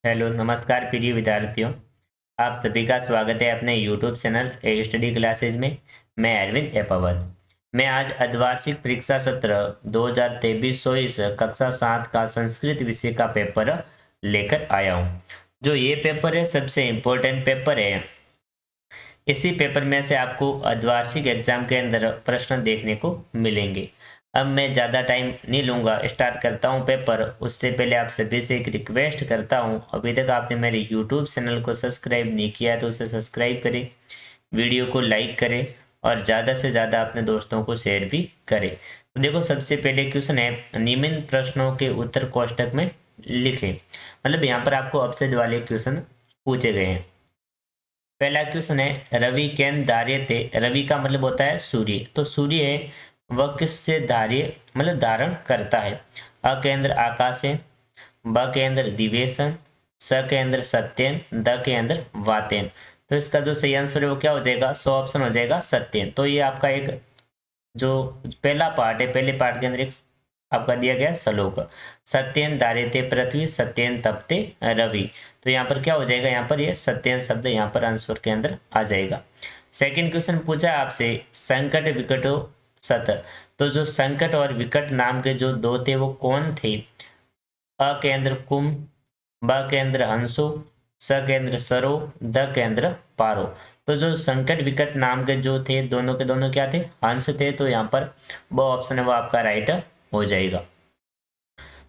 Hello नमस्कार प्रिय विद्यार्थियों। आप सभी का स्वागत है अपने यूट्यूब चैनल ए स्टडी क्लासेज में। मैं अरविंद एपावत। मैं आज अर्धवार्षिक परीक्षा सत्र 2023-24 कक्षा 7 का संस्कृत विषय का पेपर लेकर आया हूँ। जो ये पेपर है सबसे इम्पोर्टेंट पेपर है। इसी पेपर में से आपको अर्धवार्षिक एग्जाम के अंदर प्रश्न देखने को मिलेंगे। अब मैं ज़्यादा टाइम नहीं लूँगा, स्टार्ट करता हूँ पेपर। उससे पहले आप सभी से एक रिक्वेस्ट करता हूँ, अभी तक आपने मेरे यूट्यूब चैनल को सब्सक्राइब नहीं किया तो उसे सब्सक्राइब करें, वीडियो को लाइक करें और ज़्यादा से ज़्यादा अपने दोस्तों को शेयर भी करें। तो देखो, सबसे पहले क्वेश्चन है, निम्न प्रश्नों के उत्तर कोष्टक में लिखें। मतलब यहाँ पर आपको अपसेट वाले क्वेश्चन पूछे गए हैं। पहला क्वेश्चन है, रवि केन धार्य थे। रवि का मतलब होता है सूर्य, तो सूर्य है वह किससे धार्य मतलब धारण करता है। अ के अंदर आकाश है, ब के अंदर दिवेशन, स के अंदर सत्यन, द के अंदर वातेन। तो इसका जो सही आंसर है वो क्या हो जाएगा, सो ऑप्शन हो जाएगा सत्यन। तो ये आपका एक जो पहला पार्ट है, पहले पार्ट के अंदर एक आपका दिया गया श्लोक, सत्यन धार्यते पृथ्वी सत्यन तपते रवि। तो यहाँ पर क्या हो जाएगा, यहाँ पर ये सत्यन शब्द यहाँ पर आंसर के अंदर आ जाएगा। सेकंड क्वेश्चन पूछा है आपसे, संकट विकटो सत। तो जो संकट और विकट नाम के जो दो थे वो कौन थे। अ के अंदर कुम, ब के अंदर हंसो, स के अंदर सरो, द के अंदर पारो। तो जो संकट विकट नाम के जो थे दोनों के दोनों क्या थे, हंस थे। तो यहाँ पर वो ऑप्शन है वो आपका राइट हो जाएगा।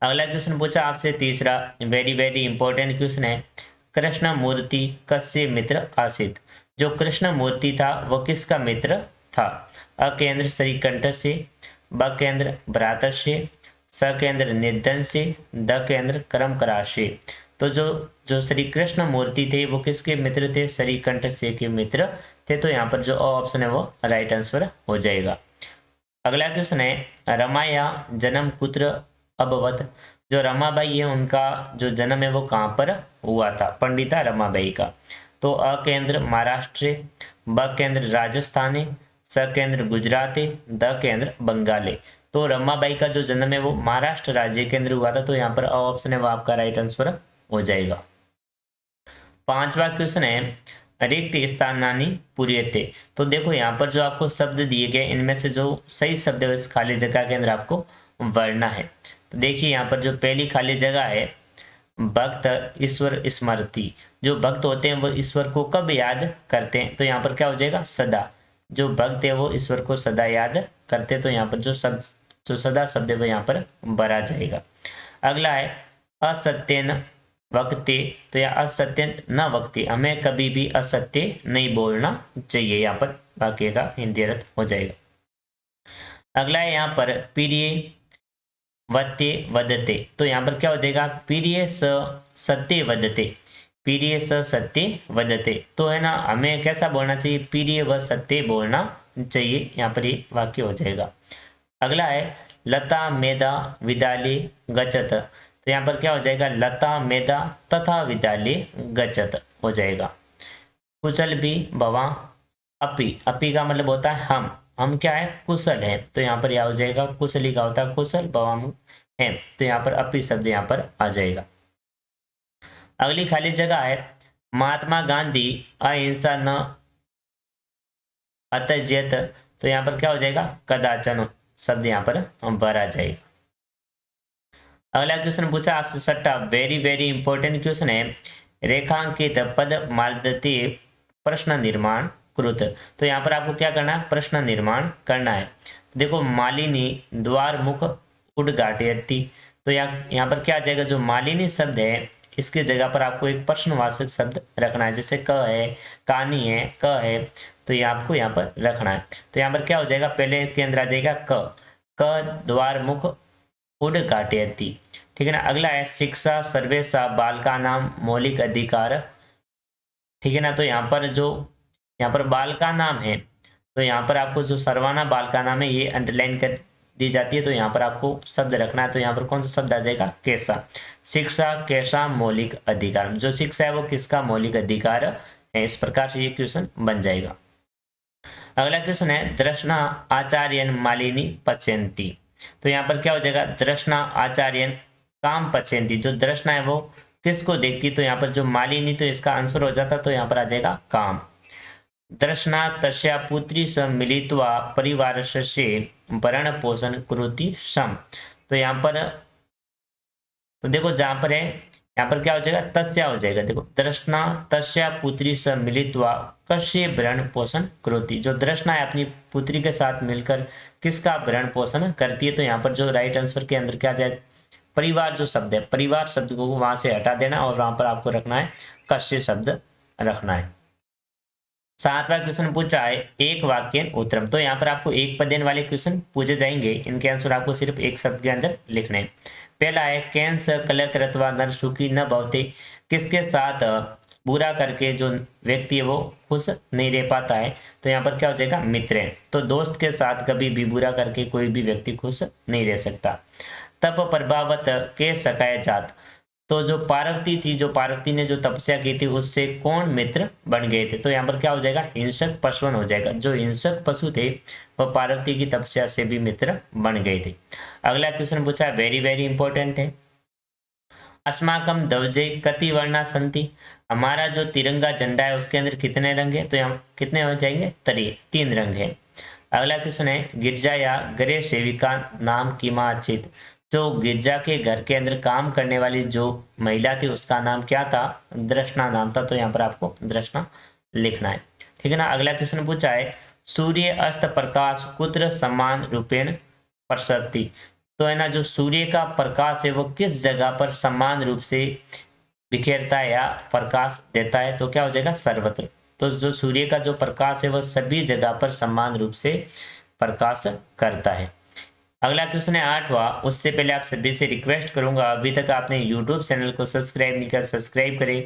अगला क्वेश्चन पूछा आपसे तीसरा, वेरी वेरी इंपॉर्टेंट क्वेश्चन है, कृष्ण मूर्ति कस्य मित्र आसित। जो कृष्ण मूर्ति था वो किसका मित्र था। अ के अंदर श्रीकंठ से, ब के अंदर भ्रातर से, स के अंदर निर्धन से, द के अंदर कर्मकरा से। तो जो जो श्री कृष्ण मूर्ति थे वो किसके मित्र थे, श्रीकंठ से के मित्र थे। तो यहाँ पर जो ऑप्शन है वो राइट आंसर हो जाएगा। अगला क्वेश्चन है, रमाया जन्म कुत्र अभवत। जो रमाबाई है उनका जो जन्म है वो कहाँ पर हुआ था, पंडिता रमाबाई का। तो अ के अंदर महाराष्ट्र है, ब के अंदर राजस्थान है, स के अंदर गुजरात है, द के अंदर बंगाल है। तो रमाबाई का जो जन्म है वो महाराष्ट्र राज्य के अंदर हुआ था। तो यहाँ पर ऑप्शन है वो आपका राइट आंसर हो जाएगा। पांचवा क्वेश्चन है, रिक्त स्थानानि पूर्यते। तो देखो यहाँ पर जो आपको शब्द दिए गए इनमें से जो सही शब्द है इस खाली जगह के अंदर आपको भरना है। तो देखिए यहाँ पर जो पहली खाली जगह है, भक्त ईश्वर स्मृति। जो भक्त होते हैं वो ईश्वर को कब याद करते हैं। तो यहाँ पर क्या हो जाएगा, सदा। जो भक्त है वो ईश्वर को सदा याद करते हैं। तो यहाँ पर जो शब्द जो सदा शब्द है वो यहाँ पर भरा जाएगा। अगला है, असत्यन वक्ते। तो या असत्य न वक्ते, हमें कभी भी असत्य नहीं बोलना चाहिए। यहाँ पर वाक्य का हिंदी अर्थ हो जाएगा। अगला है यहाँ पर प्रिय वत्ते वदते। तो यहाँ पर क्या हो जाएगा, प्रिय स सत्य वदते, प्रिय स सत्य वदते। तो है ना, हमें कैसा बोलना चाहिए, प्रिय व सत्य बोलना चाहिए। यहाँ पर ये वाक्य हो जाएगा। अगला है, लता मेधा विद्यालय गच्छत। तो यहाँ पर क्या हो जाएगा, लता मेधा तथा विद्यालय गच्छत हो जाएगा। कुशल भी भवा अपि। अपि का मतलब होता है हम क्या है, कुशल है। तो यहाँ पर यह हो जाएगा, कुशली का होता है कुशल, भवाम है। तो यहाँ पर अपि शब्द यहाँ पर आ जाएगा। अगली खाली जगह है, महात्मा गांधी अहिंसा न अत्यजेत। तो यहाँ पर क्या हो जाएगा, कदाचन शब्द यहाँ पर भरा जाएगा। अगला क्वेश्चन पूछा आपसे छठा, वेरी वेरी इंपॉर्टेंट क्वेश्चन है, रेखांकित पद मार्दती प्रश्न निर्माण कृत। तो यहाँ पर आपको क्या करना है, प्रश्न निर्माण करना है। देखो, मालिनी द्वार मुख उद्घाटयति। तो यहाँ पर क्या आ जाएगा, जो मालिनी शब्द है इसकी जगह पर आपको एक प्रश्नवाचक शब्द रखना है। जैसे क है, कहानी है, क है, तो ये आपको यहाँ पर रखना है। तो यहाँ पर क्या हो जाएगा, पहले के अंदर आ जाएगा क द्वार मुख उद्घाटयति। ठीक है ना। अगला है, शिक्षा सर्वेशा बालका नाम मौलिक अधिकार। ठीक है ना। तो यहाँ पर बाल का नाम है, तो यहाँ पर आपको जो सर्वाना बाल का नाम है ये अंडरलाइन कर दी जाती है। तो यहाँ पर आपको शब्द रखना है। तो यहाँ पर कौन सा शब्द आ जाएगा, कैसा। शिक्षा कैसा मौलिक अधिकार। जो शिक्षा है वो किसका मौलिक अधिकार है। इस प्रकार से ये क्वेश्चन बन जाएगा। अगला क्वेश्चन है, दृष्णा आचार्यन मालिनी पश्यन्ति। तो यहाँ पर क्या हो जाएगा, दृष्णा आचार्यन काम पश्यन्ति। जो दृष्णा है वो किसको देखती, तो यहाँ पर जो मालिनी, तो इसका आंसर हो जाता, तो यहाँ पर आ जाएगा काम। दर्शना तस्या पुत्री स मिलित्वा परिवारस्य भरण पोषण कुरुति सम। तो यहाँ पर, तो देखो जहां पर है, यहाँ पर क्या हो जाएगा, तस्या हो जाएगा। देखो दर्शना तस्या पुत्री स मिलित्वा कस्य भरण पोषण करोति। जो दर्शना है अपनी पुत्री के साथ मिलकर किसका भरण पोषण करती है, तो यहाँ पर जो राइट आंसर के अंदर क्या जाए, परिवार जो शब्द है, परिवार शब्द को वहां से हटा देना और वहां पर आपको रखना है कस्य शब्द रखना है। 7वां क्वेश्चन पूछा है एक वाक्य उत्तरम। तो यहाँ पर आपको एक पदेन वाले क्वेश्चन पूछे जाएंगे, इनके आंसर आपको सिर्फ एक शब्द के अंदर लिखने हैं। पहला है कैन स कलह कृत्वा नर सुखी न भवते। किसके साथ बुरा करके जो व्यक्ति है वो खुश नहीं रह पाता है, तो यहाँ पर क्या हो जाएगा, मित्र है। तो दोस्त के साथ कभी भी बुरा करके कोई भी व्यक्ति खुश नहीं रह सकता। तप प्रभावत के सकाय जात। तो जो पार्वती थी, जो पार्वती ने जो तपस्या की थी, उससे कौन मित्र बन गए थे, तो यहाँ पर क्या हो जाएगा, हिंसक पशुन हो जाएगा। जो हिंसक पशु थे वह पार्वती की तपस्या से भी मित्र बन गए थे। अगला क्वेश्चन पूछा, वेरी वेरी इंपॉर्टेंट है। अस्माकम ध्वजे कति वर्णा संति। हमारा जो तिरंगा झंडा है उसके अंदर कितने रंग है, तो यहाँ कितने हो जाएंगे, 3 रंग है। अगला क्वेश्चन है गिरजा या गृह सेविका नाम कीमा चित। जो गिरजा के घर के अंदर काम करने वाली जो महिला थी उसका नाम क्या था, दृष्णा नाम था। तो यहाँ पर आपको दृष्णा लिखना है, ठीक है ना। अगला क्वेश्चन पूछा है सूर्य अस्त प्रकाश कुत्र समान रूपेण प्रसरति। तो है ना, जो सूर्य का प्रकाश है वो किस जगह पर समान रूप से बिखेरता है या प्रकाश देता है, तो क्या हो जाएगा, सर्वत्र। तो जो सूर्य का जो प्रकाश है वह सभी जगह पर समान रूप से प्रकाश करता है। अगला क्वेश्चन है 8वां। उससे पहले आप सभी से रिक्वेस्ट करूंगा, अभी तक आपने यूट्यूब चैनल को सब्सक्राइब नहीं कर, सब्सक्राइब करें,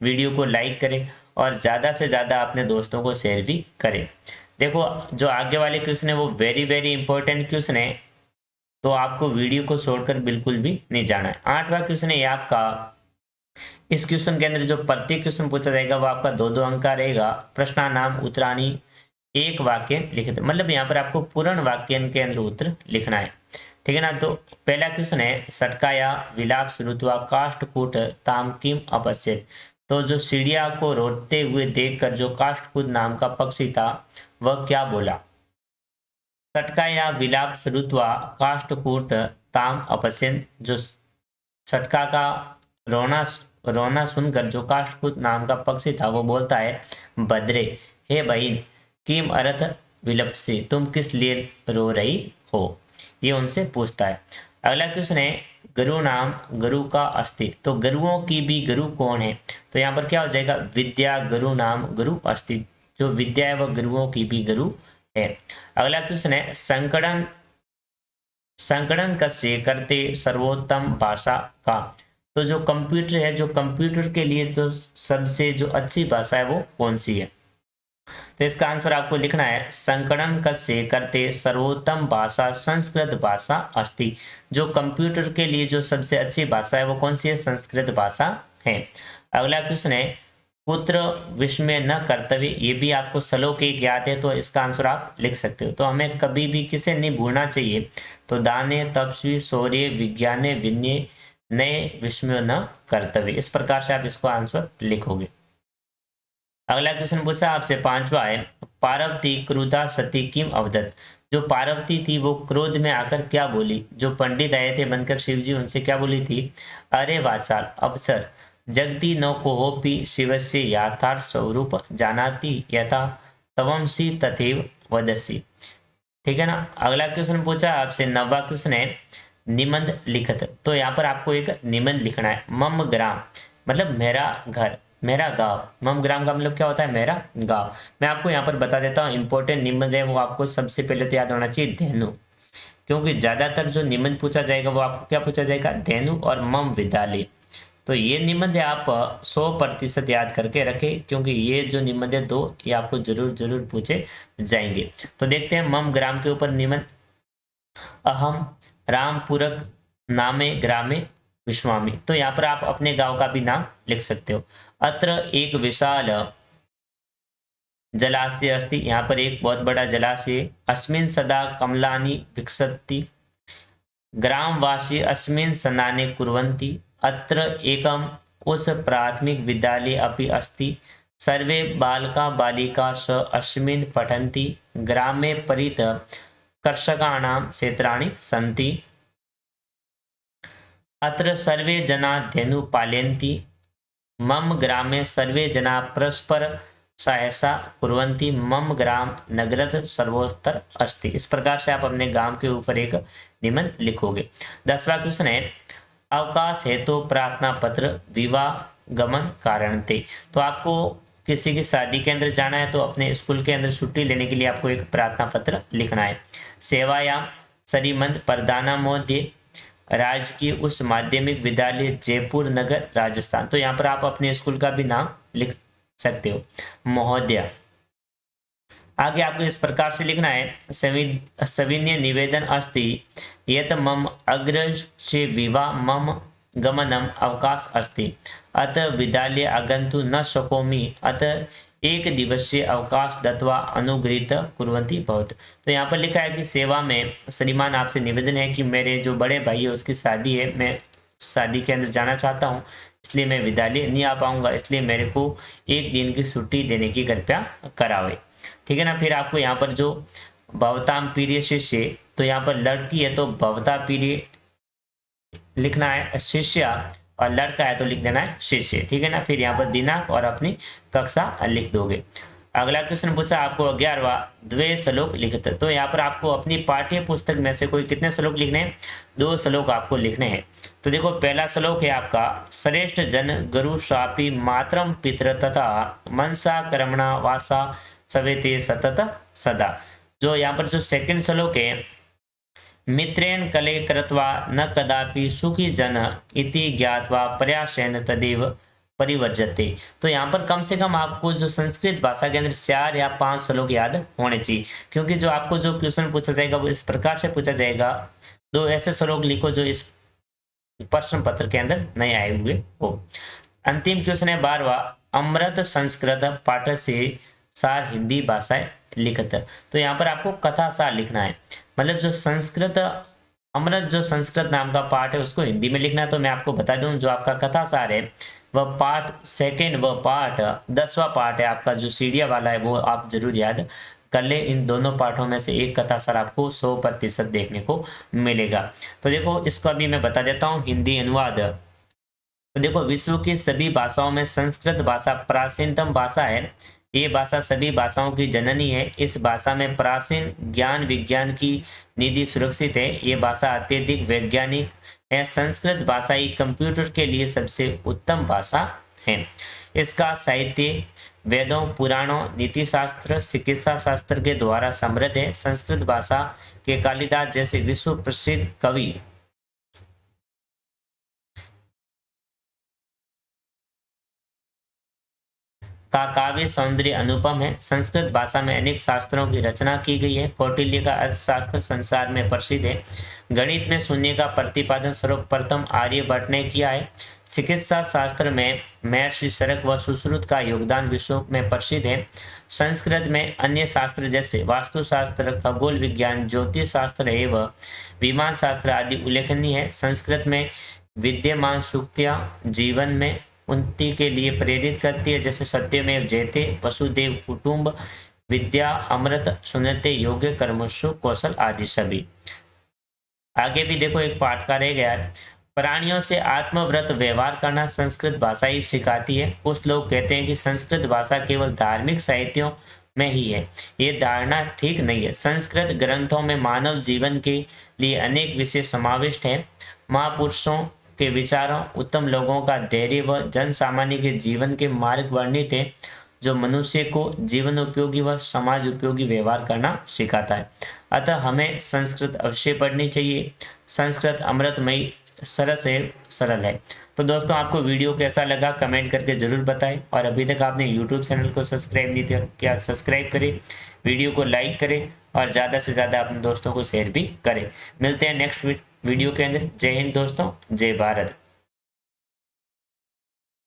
वीडियो को लाइक करें और ज़्यादा से ज़्यादा अपने दोस्तों को शेयर भी करें। देखो जो आगे वाले क्वेश्चन है वो वेरी वेरी इंपॉर्टेंट क्वेश्चन है, तो आपको वीडियो को छोड़कर बिल्कुल भी नहीं जाना है। 8वां क्वेश्चन है ये आपका। इस क्वेश्चन के अंदर जो प्रत्येक क्वेश्चन पूछा जाएगा वो आपका 2-2 अंक का रहेगा। प्रश्नानाम उत्तराणी एक वाक्य लिखित, मतलब यहाँ पर आपको पूर्ण वाक्य के अंदर उत्तर लिखना है, ठीक है ना। तो पहला क्वेश्चन है सटकाया विलाप श्रुत्वा काष्ठकूट ताम किम अपश्यत। तो जो सीढ़िया को रोते हुए देखकर जो काष्ठकूट नाम का पक्षी था वह क्या बोला। सटकाया विलाप श्रुत्वा काष्ठकूट ताम अपश्यत। जो सटका का रोना सुनकर जो काष्ठकूट नाम का पक्षी था वो बोलता है भद्रे, हे बहन, किम अर्थ विलप्सी, तुम किस लिए रो रही हो, ये उनसे पूछता है। अगला क्वेश्चन है गुरु नाम गुरु का अस्ति। तो गुरुओं की भी गुरु कौन है, तो यहाँ पर क्या हो जाएगा, विद्या गुरु नाम गुरु अस्ति। जो विद्या है वह गुरुओं की भी गुरु है। अगला क्वेश्चन है संकड़न कस्य करते सर्वोत्तम भाषा का। तो जो कंप्यूटर है, जो कंप्यूटर के लिए तो सबसे जो अच्छी भाषा है वो कौन सी है, तो इसका आंसर आपको लिखना है संकड़न कस्य करते सर्वोत्तम भाषा संस्कृत भाषा अस्ति। जो कंप्यूटर के लिए जो सबसे अच्छी भाषा है वो कौन सी है, संस्कृत भाषा है। अगला क्वेश्चन है पुत्र विस्मय न कर्तव्य। ये भी आपको श्लोक एक याद है, तो इसका आंसर आप लिख सकते हो। तो हमें कभी भी किसे नहीं भूलना चाहिए, तो दाने तपस्वी शौर्य विज्ञाने विनय नए विस्मय न कर्तव्य, इस प्रकार से आप इसको आंसर लिखोगे। अगला क्वेश्चन पूछा आपसे 5वां है पार्वती क्रुद्धा सती किम अवदत। जो पार्वती थी वो क्रोध में आकर क्या बोली। जो पंडित आए थे बनकर शिव जी, उनसे क्या बोली थी, अरे वाचाल अवसर जगती न कोहोपि शिवस्य याथार्थ स्वरूप जानाति यथा तवंसी तथैव वदसी, ठीक है ना। अगला क्वेश्चन पूछा आपसे 9वां क्वेश्चन है निबंध लिखत। तो यहाँ पर आपको एक निबंध लिखना है। मम ग्राम मतलब मेरा घर, मेरा गांव। मम ग्राम का मतलब क्या होता है, मेरा गांव। मैं आपको यहाँ पर बता देता हूँ, इंपॉर्टेंट निबंध है वो आपको सबसे पहले तो याद होना चाहिए धेनु, क्योंकि ज्यादातर जो निबंध पूछा जाएगा वो आपको क्या पूछा जाएगा, धेनु और मम विद्यालय। तो ये निबंध आप 100% याद करके रखें, क्योंकि ये जो निबंध है 2 ये आपको जरूर पूछे जाएंगे। तो देखते हैं मम ग्राम के ऊपर निबंध। अहम रामपुरक नामे ग्रामे विश्वामी। तो यहाँ पर आप अपने गांव का भी नाम लिख सकते हो। अत्र एक विशाल जलाशय अस्ति। यहाँ पर एक बहुत बड़ा जलाशय। अस्मिन् सदा कमलानि विकसति। ग्रामवासी अस्मिन् स्नाने कुर्वन्ति। अत्र एकम उस प्राथमिक विद्यालये अपि अस्ति। सर्वे बालका बालिका स अस्मिन् पठन्ति। ग्रामे परित कर्षकाणां क्षेत्राणि सन्ति। अत्र सर्वे जना धेनु पालयन्ति। मम ग्रामे सर्वे जना परस्पर सहायता कुर्वन्ति। मम ग्राम नगरत सर्वोत्तर अस्ति। इस प्रकार से आप अपने गांव के ऊपर एक निबंध लिखोगे। 10वां क्वेश्चन है, अवकाश हेतु तो प्रार्थना पत्र विवाह गमन कारण थे। तो आपको किसी की शादी के अंदर जाना है तो अपने स्कूल के अंदर छुट्टी लेने के लिए आपको एक प्रार्थना पत्र लिखना है। सेवायाम श्रीमंत प्रधाना महोदय राजकीय उच्च माध्यमिक विद्यालय जयपुर नगर राजस्थान। तो यहाँ पर आप अपने स्कूल का भी नाम लिख सकते हो, महोदय। आगे आपको इस प्रकार से लिखना है, सविनय निवेदन अस्ति यत मम अग्रज से विवाह मम गमनम अवकाश अस्ति। अतः विद्यालय आगन्तुं न शक्नोमि। अतः एक दिवसीय अवकाश दत्वा अनुगृहीत कुर्वन्ति भवत्। तो यहाँ पर लिखा है कि सेवा में श्रीमान आपसे निवेदन है कि मेरे जो बड़े भाई है उसकी शादी है, मैं शादी के अंदर जाना चाहता हूँ, इसलिए मैं विद्यालय नहीं आ पाऊंगा, इसलिए मेरे को एक दिन की छुट्टी देने की कृपया करावे। ठीक है ना। फिर आपको यहाँ पर जो भवताम प्रिय शिष्य, तो यहाँ पर लड़की है तो भवता प्रिय लिखना है शिष्य, और लड़का है तो लिख देना है शिष्य। ठीक है ना। फिर यहाँ पर दिनांक और अपनी कक्षा लिख दोगे। अगला क्वेश्चन पूछा आपको 11वां, द्वे श्लोक लिखित। तो यहाँ पर आपको अपनी पाठ्य पुस्तक में से कोई कितने श्लोक लिखने हैं? 2 श्लोक आपको लिखने हैं। तो देखो पहला श्लोक है आपका, श्रेष्ठ जन गुरु शापी मातरम पितर तथा मनसा कर्मणा वासा सवेते सतत सदा। जो यहाँ पर जो सेकंड श्लोक है, मित्रेण कले कृत्वा न कदापि सुखी जन इति ज्ञात्वा प्रयासेन तदेव परिवर्जते। तो यहाँ पर कम से कम आपको जो संस्कृत भाषा के अंदर 4 या 5 श्लोक याद होने चाहिए, क्योंकि जो आपको जो क्वेश्चन पूछा जाएगा वो इस प्रकार से पूछा जाएगा। 2 ऐसे श्लोक लिखो जो इस प्रश्न पत्र के अंदर नहीं आए हुए हो। अंतिम क्वेश्चन है 12वां, अमृत संस्कृत पाठ से सार हिंदी भाषाएं लिखत। तो यहाँ पर आपको कथा सार लिखना है, मतलब जो संस्कृत अमृत जो संस्कृत नाम का पाठ है उसको हिंदी में लिखना है। तो मैं आपको बता दूं जो आपका कथा सार है वह पाठ सेकंड, वह पाठ 10वां पाठ है आपका जो सीढ़िया वाला है, वो आप जरूर याद कर ले। इन दोनों पाठों में से एक कथा सार आपको 100% देखने को मिलेगा। तो देखो इसको अभी मैं बता देता हूँ हिंदी अनुवाद। तो देखो विश्व की सभी भाषाओं में संस्कृत भाषा प्राचीनतम भाषा है। ये भाषा सभी भाषाओं की जननी है। इस भाषा में प्राचीन ज्ञान विज्ञान की निधि सुरक्षित है। ये भाषा अत्यधिक वैज्ञानिक है। संस्कृत भाषा ही कंप्यूटर के लिए सबसे उत्तम भाषा है। इसका साहित्य वेदों, पुराणों, नीति शास्त्र, चिकित्सा शास्त्र के द्वारा समृद्ध है। संस्कृत भाषा के कालिदास जैसे विश्व प्रसिद्ध कवि का काव्य सौंदर्य अनुपम है। संस्कृत भाषा में अनेक शास्त्रों की रचना की गई है। कौटिल्य का अर्थशास्त्र संसार में प्रसिद्ध है। गणित में शून्य का प्रतिपादन सर्वप्रथम आर्यभट्ट ने किया है। चिकित्सा शास्त्र में महर्षि शरक व सुश्रुत का योगदान विश्व में प्रसिद्ध है। संस्कृत में अन्य शास्त्र जैसे वास्तुशास्त्र, खगोल विज्ञान, ज्योतिष शास्त्र एवं विमान शास्त्र आदि उल्लेखनीय है। संस्कृत में विद्यमान सूक्तियां जीवन में उन्नति के लिए प्रेरित करती है, जैसे सत्यमेव जयते, वसुदेव कुटुंब, विद्या अमृत, सुनते योग्य, कर्मसु कौशल आदि सभी। आगे भी देखो एक पाठ का रह गया है, प्राणियों से आत्मव्रत व्यवहार करना संस्कृत भाषा ही सिखाती है। कुछ लोग कहते हैं कि संस्कृत भाषा केवल धार्मिक साहित्यों में ही है। ये धारणा ठीक नहीं है। संस्कृत ग्रंथों में मानव जीवन के लिए अनेक विषय समाविष्ट है। महापुरुषों के विचारों, उत्तम लोगों का धैर्य व जन सामान्य के जीवन के मार्ग वर्णित है, जो मनुष्य को जीवन उपयोगी व समाज उपयोगी व्यवहार करना सिखाता है। अतः हमें संस्कृत अवश्य पढ़नी चाहिए। संस्कृत अमृतमयी सरल है। तो दोस्तों आपको वीडियो कैसा लगा कमेंट करके जरूर बताएं, और अभी तक आपने यूट्यूब चैनल को सब्सक्राइब नहीं किया सब्सक्राइब करें, वीडियो को लाइक करें और ज़्यादा से ज़्यादा अपने दोस्तों को शेयर भी करें। मिलते हैं नेक्स्ट वीडियो के अंदर। जय हिंद दोस्तों, जय भारत।